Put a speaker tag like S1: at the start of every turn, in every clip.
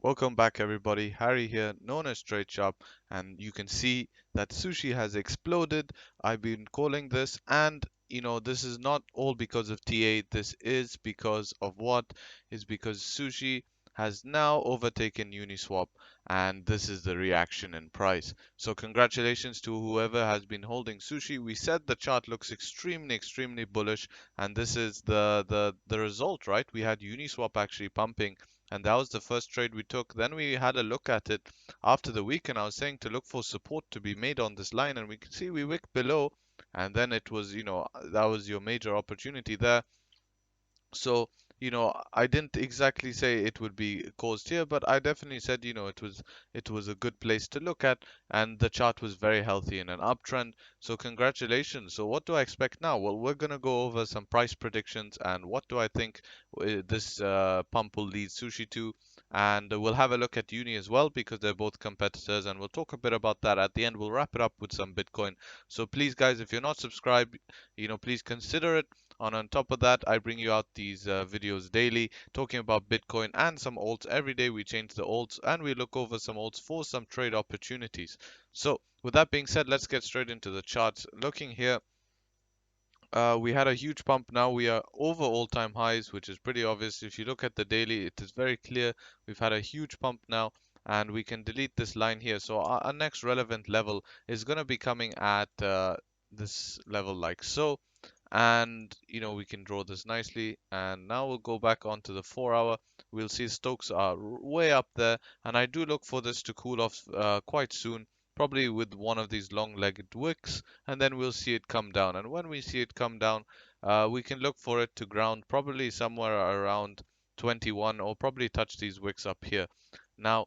S1: Welcome back, everybody. Harry here, known as Trade Shop, and you can see that sushi has exploded. I've been calling this, and this is not all because of TA. This is because of what? Is because sushi has now overtaken Uniswap, and this is the reaction in price. So congratulations to whoever has been holding sushi. We said the chart looks extremely bullish, and this is the result, right? We had Uniswap actually pumping, and that was the first trade we took. Then we had a look at it after the weekend. I was saying to look for support to be made on this line, and we can see we wicked below, and then it was, that was your major opportunity there. So, I didn't exactly say it would be caused here, but I definitely said, it was a good place to look at, and the chart was very healthy in an uptrend. So congratulations. So what do I expect now? Well, we're gonna go over some price predictions and what do I think this pump will lead Sushi to, and we'll have a look at Uni as well because they're both competitors, and we'll talk a bit about that at the end. We'll wrap it up with some Bitcoin. So please, guys, if you're not subscribed, please consider it. On top of that, I bring you out these videos daily talking about Bitcoin and some alts. Every day we change the alts and we look over some alts for some trade opportunities. So with that being said, let's get straight into the charts. Looking here, we had a huge pump. Now we are over all-time highs, which is pretty obvious. If you look at the daily, it is very clear. We've had a huge pump now, and we can delete this line here. So our next relevant level is going to be coming at this level like so. And we can draw this nicely, and now we'll go back onto the 4 hour. We'll see Stokes are way up there, and I do look for this to cool off quite soon, probably with one of these long-legged wicks, and then we'll see it come down. And when we see it come down, we can look for it to ground probably somewhere around 21, or probably touch these wicks up here. Now,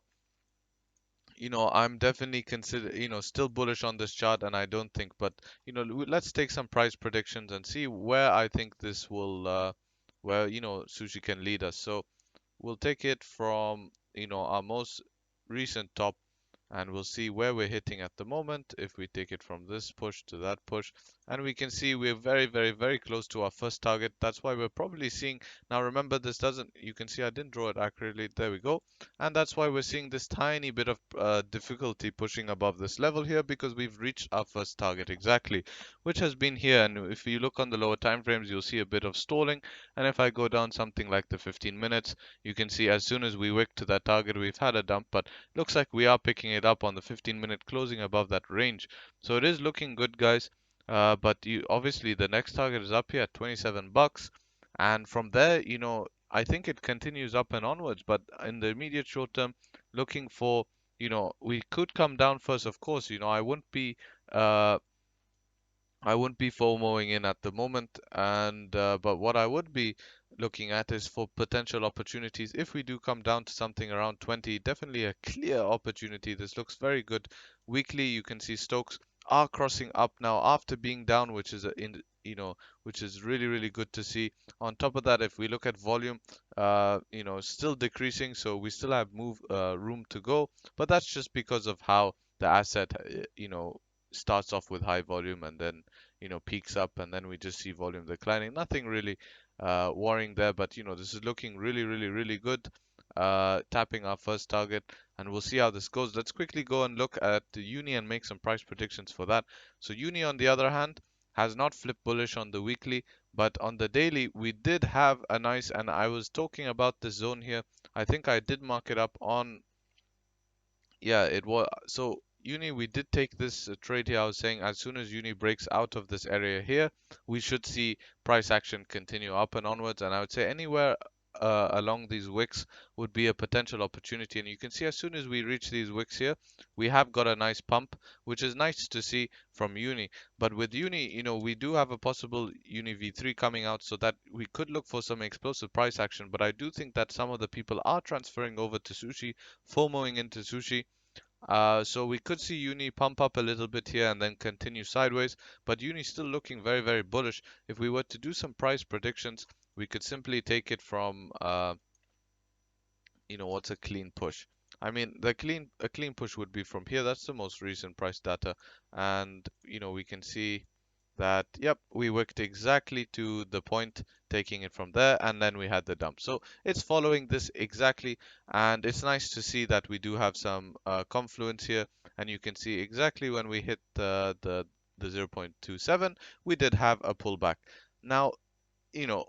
S1: I'm definitely still bullish on this chart, and I don't think, but let's take some price predictions and see where I think this will, where Sushi can lead us. So we'll take it from our most recent top, and we'll see where we're hitting at the moment if we take it from this push to that push, and we can see we're very close to our first target. That's why we're probably seeing, now remember, this doesn't, you can see I didn't draw it accurately, there we go, and that's why we're seeing this tiny bit of difficulty pushing above this level here, because we've reached our first target exactly, which has been here. And if you look on the lower time frames, you'll see a bit of stalling, and if I go down something like the 15 minutes, you can see as soon as we wick to that target, we've had a dump, but looks like we are picking it up on the 15-minute closing above that range. So it is looking good, guys. But obviously the next target is up here at 27 bucks, and from there, I think it continues up and onwards. But in the immediate short term, looking for, we could come down first, of course. Uh, I wouldn't be FOMOing in at the moment, and but what I would be looking at is for potential opportunities. If we do come down to something around 20, definitely a clear opportunity. This looks very good. Weekly, you can see Stokes are crossing up now after being down, which is which is really good to see. On top of that, if we look at volume, still decreasing, so we still have move room to go, but that's just because of how the asset, starts off with high volume and then peaks up, and then we just see volume declining. Nothing really worrying there, but this is looking really good. Tapping our first target, and we'll see how this goes. Let's quickly go and look at the Uni and make some price predictions for that. So Uni, on the other hand, has not flipped bullish on the weekly, but on the daily we did have a nice, and I was talking about this zone here. I think I did mark it up on, yeah, it was. So Uni, we did take this trade here. I was saying as soon as Uni breaks out of this area here, we should see price action continue up and onwards. And I would say anywhere along these wicks would be a potential opportunity. And you can see as soon as we reach these wicks here, we have got a nice pump, which is nice to see from Uni. But with Uni, we do have a possible Uni V3 coming out, so that we could look for some explosive price action. But I do think that some of the people are transferring over to Sushi, FOMOing into Sushi. So we could see Uni pump up a little bit here and then continue sideways, but Uni still looking very bullish. If we were to do some price predictions, we could simply take it from, what's a clean push? I mean, a clean push would be from here. That's the most recent price data, and we can see that, yep, we worked exactly to the point, taking it from there, and then we had the dump. So it's following this exactly, and it's nice to see that we do have some confluence here, and you can see exactly when we hit the 0.27, we did have a pullback. Now,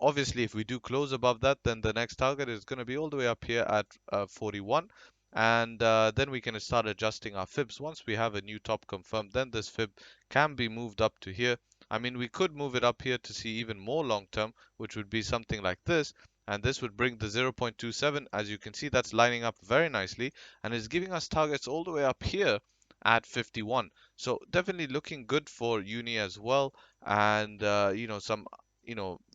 S1: obviously, if we do close above that, then the next target is going to be all the way up here at 41. And then we can start adjusting our fibs. Once we have a new top confirmed, then this fib can be moved up to here. I mean, we could move it up here to see even more long term, which would be something like this. And this would bring the 0.27. As you can see, that's lining up very nicely and is giving us targets all the way up here at 51. So definitely looking good for uni as well. And, some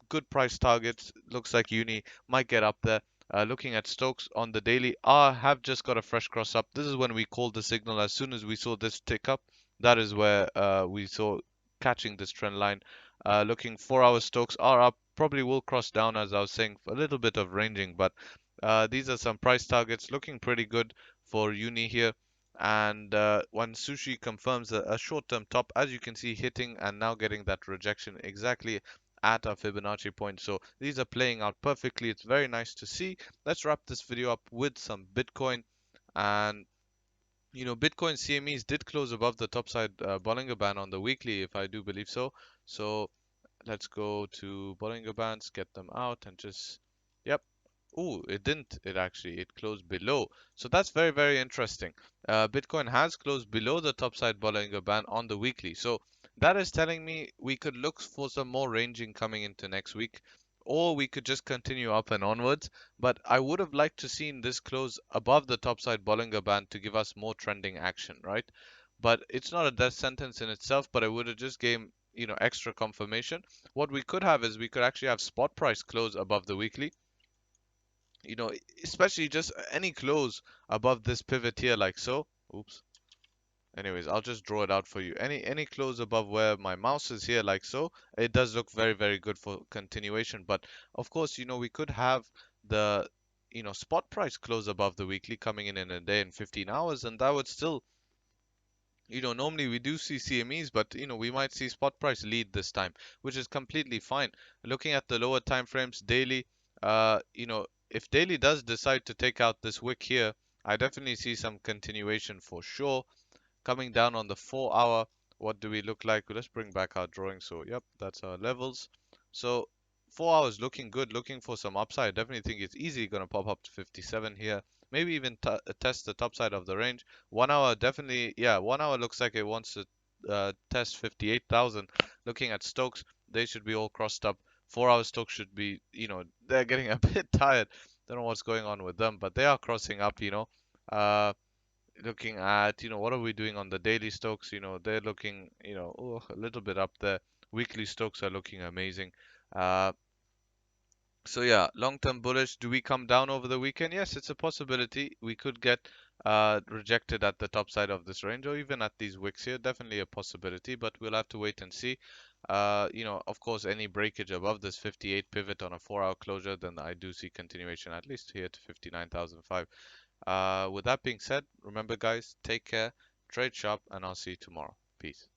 S1: good price targets. Looks like uni might get up there. Looking at Stokes on the daily, have just got a fresh cross up. This is when we called the signal. As soon as we saw this tick up, that is where we saw catching this trend line. Looking 4 hour Stokes are up. Probably will cross down, as I was saying, a little bit of ranging, but these are some price targets looking pretty good for uni here. And when Sushi confirms a short-term top, as you can see, hitting and now getting that rejection exactly at our Fibonacci point. So these are playing out perfectly. It's very nice to see. Let's wrap this video up with some Bitcoin. And Bitcoin CMEs did close above the topside Bollinger Band on the weekly, if I do believe so. So let's go to Bollinger Bands, get them out, and just, yep. Oh, it didn't. It actually, it closed below. So that's very, very interesting. Bitcoin has closed below the topside Bollinger Band on the weekly. So that is telling me we could look for some more ranging coming into next week, or we could just continue up and onwards. But I would have liked to seen this close above the topside Bollinger Band to give us more trending action, right? But it's not a death sentence in itself, but I would have just gave, extra confirmation. What we could have is we could actually have spot price close above the weekly, you know, especially just any close above this pivot here like so. Oops. Anyways, I'll just draw it out for you. Any close above where my mouse is here like so, it does look very, very good for continuation. But of course, we could have the, spot price close above the weekly coming in a day in 15 hours, and that would still, normally we do see CMEs, but we might see spot price lead this time, which is completely fine. Looking at the lower time frames, daily, if daily does decide to take out this wick here, I definitely see some continuation for sure. Coming down on the 4 hour, what do we look like? Let's bring back our drawing. So, yep, that's our levels. So, 4 hours looking good, looking for some upside. Definitely think it's easy going to pop up to 57 here. Maybe even test the top side of the range. 1 hour definitely, yeah, 1 hour looks like it wants to test 58,000. Looking at Stokes, they should be all crossed up. 4 hour Stokes should be, they're getting a bit tired. Don't know what's going on with them, but they are crossing up. Uh, Looking at, what are we doing on the daily Stokes? They're looking, a little bit up there. Weekly Stokes are looking amazing. Uh, so yeah, long-term bullish. Do we come down over the weekend? Yes, it's a possibility. We could get rejected at the top side of this range or even at these wicks here. Definitely a possibility, but we'll have to wait and see. Of course, any breakage above this 58 pivot on a 4 hour closure, then I do see continuation at least here to 59,005. With that being said, remember guys, take care, trade sharp, and I'll see you tomorrow. Peace.